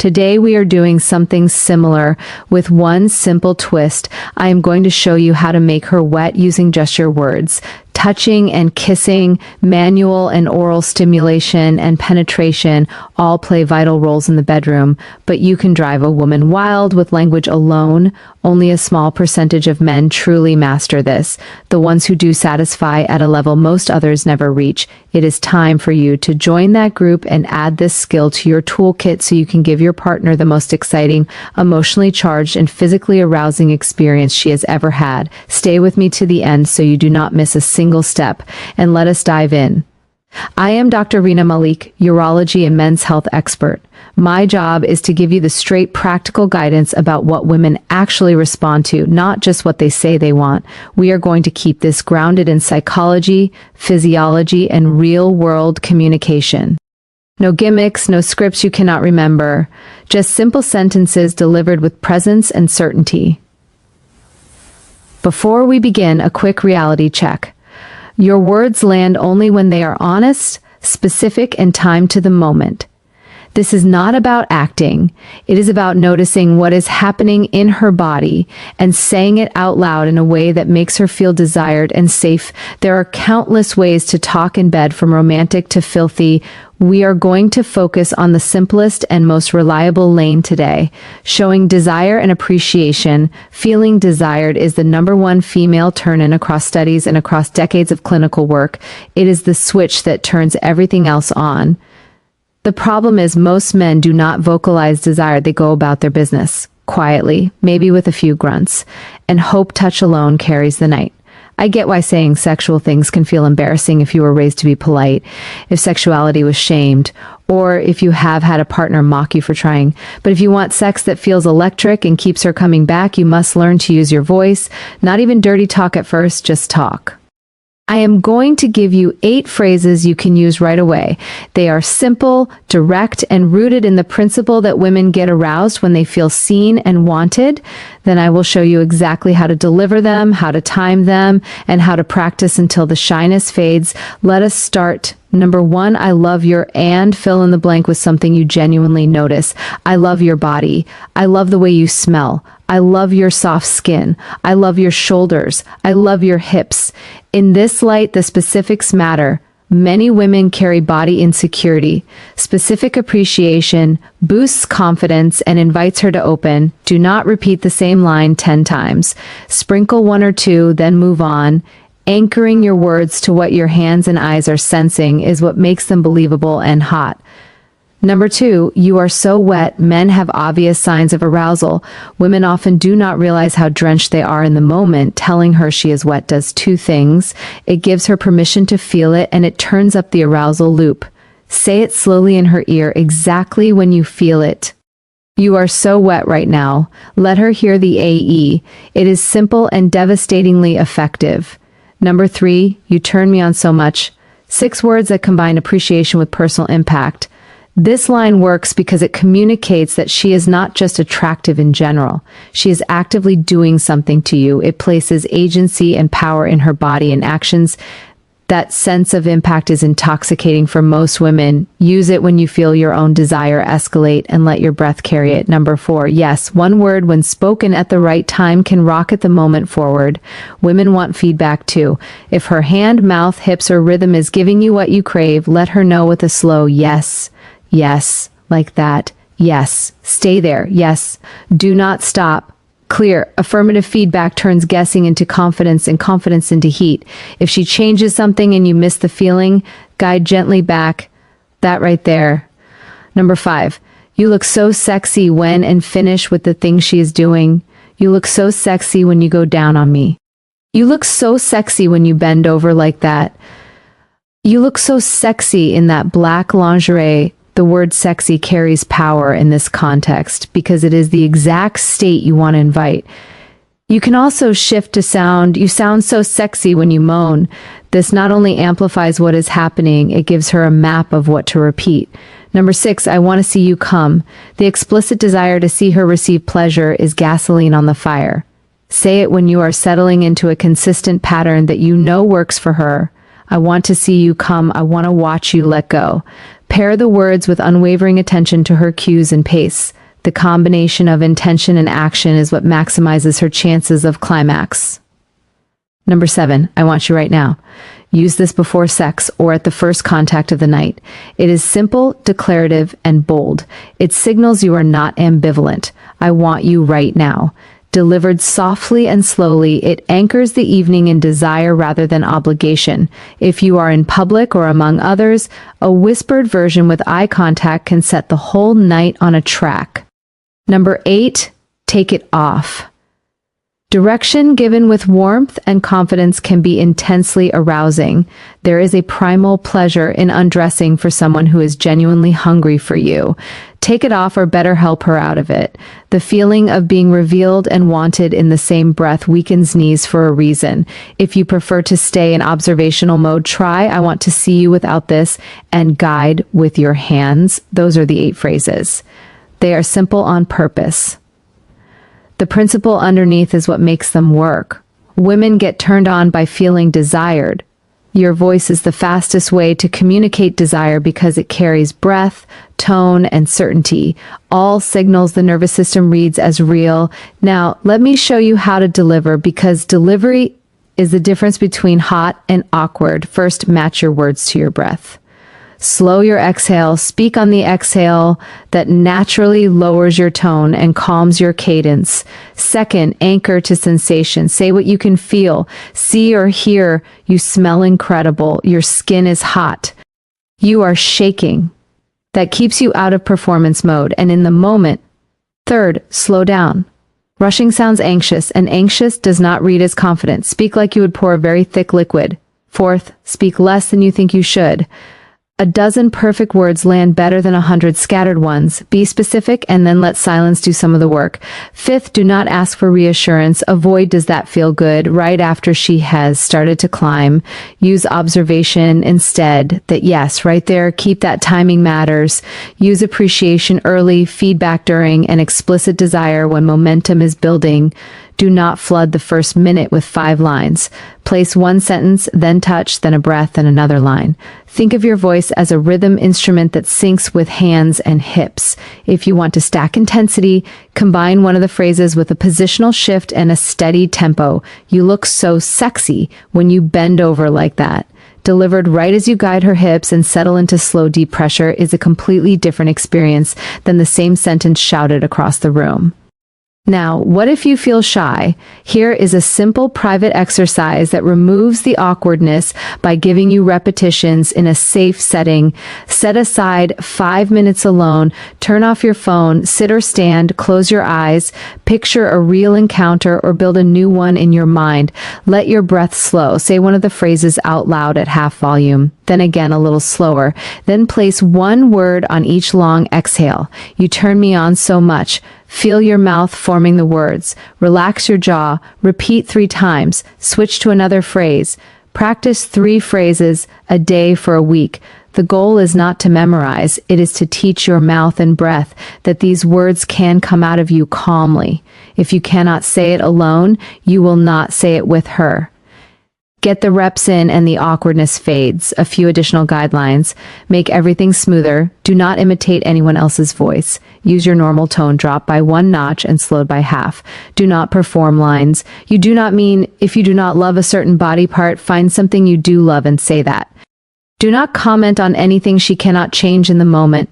Today we are doing something similar with one simple twist. I am going to show you how to make her wet using just your words. Touching and kissing, manual and oral stimulation, and penetration all play vital roles in the bedroom, but you can drive a woman wild with language alone. Only a small percentage of men truly master this, the ones who do satisfy at a level most others never reach. It is time for you to join that group and add this skill to your toolkit so you can give your partner the most exciting, emotionally charged, and physically arousing experience she has ever had. Stay with me to the end so you do not miss a single step, and let us dive in. I am Dr. Rena Malik, urology and men's health expert. My job is to give you the straight practical guidance about what women actually respond to, not just what they say they want. We are going to keep this grounded in psychology, physiology, and real-world communication. No gimmicks, no scripts you cannot remember, just simple sentences delivered with presence and certainty. Before we begin, a quick reality check. Your words land only when they are honest, specific, and timed to the moment. This is not about acting. It is about noticing what is happening in her body and saying it out loud in a way that makes her feel desired and safe. There are countless ways to talk in bed, from romantic to filthy. We are going to focus on the simplest and most reliable lane today, showing desire and appreciation. Feeling desired is the #1 female turn-in across studies and across decades of clinical work. It is the switch that turns everything else on. The problem is most men do not vocalize desire. They go about their business, quietly, maybe with a few grunts, and hope touch alone carries the night. I get why saying sexual things can feel embarrassing if you were raised to be polite, if sexuality was shamed, or if you have had a partner mock you for trying. But if you want sex that feels electric and keeps her coming back, you must learn to use your voice. Not even dirty talk at first, just talk. I am going to give you 8 phrases you can use right away. They are simple, direct, and rooted in the principle that women get aroused when they feel seen and wanted. Then I will show you exactly how to deliver them, how to time them, and how to practice until the shyness fades. Let us start. #1, I love your, and fill in the blank with something you genuinely notice. I love your body. I love the way you smell. I love your soft skin. I love your shoulders. I love your hips. In this light, the specifics matter. Many women carry body insecurity. Specific appreciation boosts confidence and invites her to open. Do not repeat the same line 10 times. Sprinkle 1 or 2, then move on. Anchoring your words to what your hands and eyes are sensing is what makes them believable and hot. #2, you are so wet. Men have obvious signs of arousal. Women often do not realize how drenched they are in the moment. Telling her she is wet does 2 things. It gives her permission to feel it, and it turns up the arousal loop. Say it slowly in her ear, exactly when you feel it. You are so wet right now. Let her hear the AE. It is simple and devastatingly effective. #3, you turn me on so much. 6 words that combine appreciation with personal impact. This line works because it communicates that she is not just attractive in general. She is actively doing something to you. It places agency and power in her body and actions. That sense of impact is intoxicating for most women. Use it when you feel your own desire escalate, and let your breath carry it. #4, yes, 1 word when spoken at the right time can rocket the moment forward. Women want feedback too. If her hand, mouth, hips, or rhythm is giving you what you crave, let her know with a slow yes. Yes, like that. Yes. Stay there. Yes. Do not stop. Clear, affirmative feedback turns guessing into confidence and confidence into heat. If she changes something and you miss the feeling, guide gently back. That right there. #5, you look so sexy when, and finish with the thing she is doing. You look so sexy when you go down on me. You look so sexy when you bend over like that. You look so sexy in that black lingerie. The word sexy carries power in this context because it is the exact state you want to invite. You can also shift to sound. You sound so sexy when you moan. This not only amplifies what is happening, it gives her a map of what to repeat. #6, I want to see you come. The explicit desire to see her receive pleasure is gasoline on the fire. Say it when you are settling into a consistent pattern that you know works for her. I want to see you come. I want to watch you let go. Pair the words with unwavering attention to her cues and pace. The combination of intention and action is what maximizes her chances of climax. Number 7, I want you right now. Use this before sex or at the first contact of the night. It is simple, declarative, and bold. It signals you are not ambivalent. I want you right now. Delivered softly and slowly, it anchors the evening in desire rather than obligation. If you are in public or among others, a whispered version with eye contact can set the whole night on a track. Number 8, take it off. Direction given with warmth and confidence can be intensely arousing. There is a primal pleasure in undressing for someone who is genuinely hungry for you. Take it off or better help her out of it. The feeling of being revealed and wanted in the same breath weakens knees for a reason. If you prefer to stay in observational mode, try "I want to see you without this" and "guide with your hands." Those are the 8 phrases. They are simple on purpose. The principle underneath is what makes them work. Women get turned on by feeling desired. Your voice is the fastest way to communicate desire because it carries breath, tone, and certainty, all signals the nervous system reads as real. Now, let me show you how to deliver, because delivery is the difference between hot and awkward. First, match your words to your breath. Slow your exhale. Speak on the exhale that naturally lowers your tone and calms your cadence. Second, anchor to sensation. Say what you can feel, see or hear. You smell incredible. Your skin is hot. You are shaking. That keeps you out of performance mode and in the moment. Third, slow down. Rushing sounds anxious, and anxious does not read as confident. Speak like you would pour a very thick liquid. Fourth, speak less than you think you should. A dozen perfect words land better than 100 scattered ones. Be specific and then let silence do some of the work. Fifth, do not ask for reassurance. Avoid "does that feel good?" right after she has started to climb. Use observation instead. That yes, right there. Keep that timing matters. Use appreciation early, feedback during, and explicit desire when momentum is building. Do not flood the first minute with 5 lines. Place one sentence, then touch, then a breath, then another line. Think of your voice as a rhythm instrument that syncs with hands and hips. If you want to stack intensity, combine one of the phrases with a positional shift and a steady tempo. You look so sexy when you bend over like that. Delivered right as you guide her hips and settle into slow, deep pressure is a completely different experience than the same sentence shouted across the room. Now, what if you feel shy? Here is a simple private exercise that removes the awkwardness by giving you repetitions in a safe setting. Set aside 5 minutes alone, turn off your phone, sit or stand, close your eyes, picture a real encounter or build a new one in your mind. Let your breath slow. Say one of the phrases out loud at half volume, then again a little slower. Then place one word on each long exhale. "You turn me on so much." Feel your mouth forming the words. Relax your jaw. Repeat 3 times. Switch to another phrase. Practice 3 phrases a day for a week. The goal is not to memorize. It is to teach your mouth and breath that these words can come out of you calmly. If you cannot say it alone, you will not say it with her. Get the reps in and the awkwardness fades. A few additional guidelines. Make everything smoother. Do not imitate anyone else's voice. Use your normal tone, drop by 1 notch and slowed by half. Do not perform lines. You do not mean if you do not love a certain body part, find something you do love and say that. Do not comment on anything she cannot change in the moment.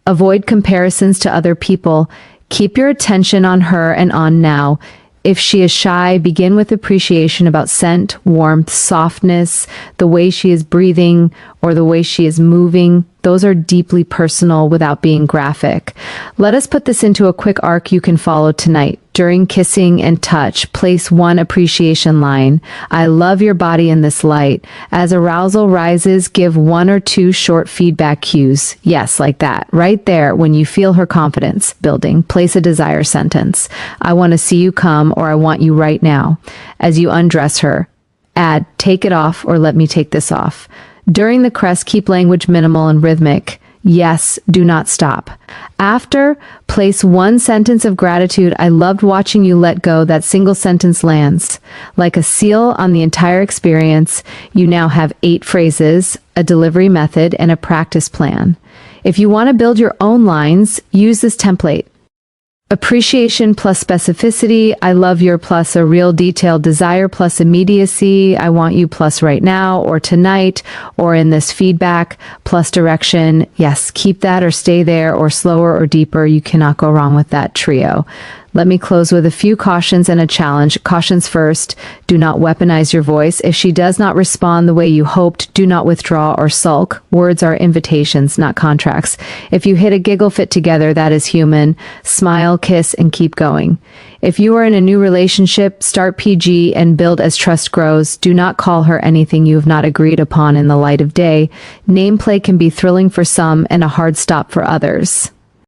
Avoid comparisons to other people. Keep your attention on her and on now. If she is shy, begin with appreciation about scent, warmth, softness, the way she is breathing, or the way she is moving. Those are deeply personal without being graphic. Let us put this into a quick arc you can follow tonight. During kissing and touch, place 1 appreciation line. "I love your body in this light." As arousal rises, give 1 or 2 short feedback cues. Yes, like that. Right there, when you feel her confidence building, place a desire sentence. "I want to see you come," or "I want you right now." As you undress her, add "take it off" or "let me take this off." During the caress, keep language minimal and rhythmic. Yes, do not stop. After, place 1 sentence of gratitude. "I loved watching you let go." That single sentence lands like a seal on the entire experience. You now have 8 phrases, a delivery method, and a practice plan. If you want to build your own lines, use this template. Appreciation plus specificity, I love your plus a real detailed desire plus immediacy, I want you plus right now or tonight or in this feedback plus direction. Yes, keep that or stay there or slower or deeper. You cannot go wrong with that trio. Let me close with a few cautions and a challenge. Cautions first, do not weaponize your voice. If she does not respond the way you hoped, do not withdraw or sulk. Words are invitations, not contracts. If you hit a giggle fit together, that is human. Smile, kiss, and keep going. If you are in a new relationship, start PG and build as trust grows. Do not call her anything you have not agreed upon in the light of day. Nameplay can be thrilling for some and a hard stop for others.